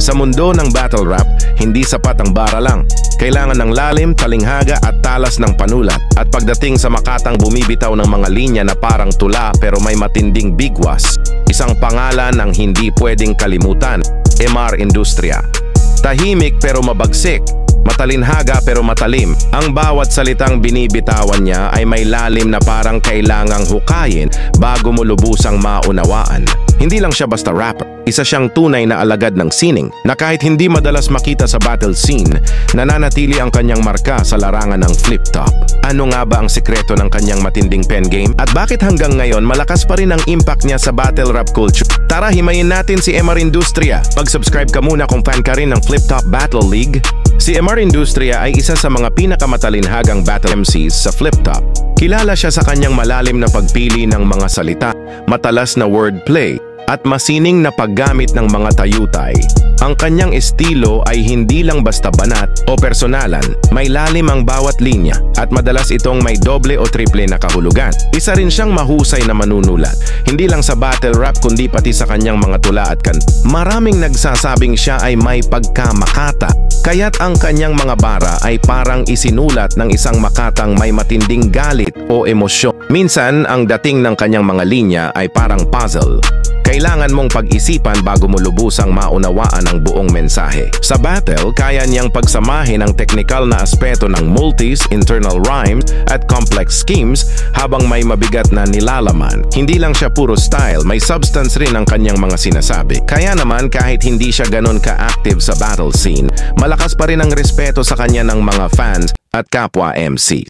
Sa mundo ng battle rap, hindi sapat ang bara lang. Kailangan ng lalim, talinghaga at talas ng panulat. At pagdating sa makatang bumibitaw ng mga linya na parang tula pero may matinding bigwas, isang pangalan ang hindi pwedeng kalimutan, MR Industria. Tahimik pero mabagsik, matalinhaga pero matalim. Ang bawat salitang binibitawan niya ay may lalim na parang kailangang hukayin bago mo lubusang maunawaan. Hindi lang siya basta rapper, isa siyang tunay na alagad ng sining na kahit hindi madalas makita sa battle scene, nananatili ang kanyang marka sa larangan ng flip top. Ano nga ba ang sikreto ng kanyang matinding pen game? At bakit hanggang ngayon malakas pa rin ang impact niya sa battle rap culture? Tara, himayin natin si MR Industria. Mag-subscribe ka muna kung fan ka rin ng Flip Top Battle League. Si MR Industria ay isa sa mga pinakamatalinhagang battle MCs sa Flip Top. Kilala siya sa kanyang malalim na pagpili ng mga salita, matalas na wordplay, at masining na paggamit ng mga tayutay. Ang kanyang estilo ay hindi lang basta banat o personalan, may lalim ang bawat linya at madalas itong may doble o triple na kahulugan. Isa rin siyang mahusay na manunulat, hindi lang sa battle rap kundi pati sa kanyang mga tula at kanta. Maraming nagsasabing siya ay may pagkamakata, kaya't ang kanyang mga bara ay parang isinulat ng isang makatang may matinding galit o emosyon. Minsan, ang dating ng kanyang mga linya ay parang puzzle. Kailangan mong pag-isipan bago mo lubusang maunawaan ang buong mensahe. Sa battle, kaya niyang pagsamahin ang teknikal na aspeto ng multis, internal rhymes, at complex schemes habang may mabigat na nilalaman. Hindi lang siya puro style, may substance rin ang kanyang mga sinasabi. Kaya naman kahit hindi siya ganon ka-active sa battle scene, malakas pa rin ang respeto sa kanya ng mga fans at kapwa MC.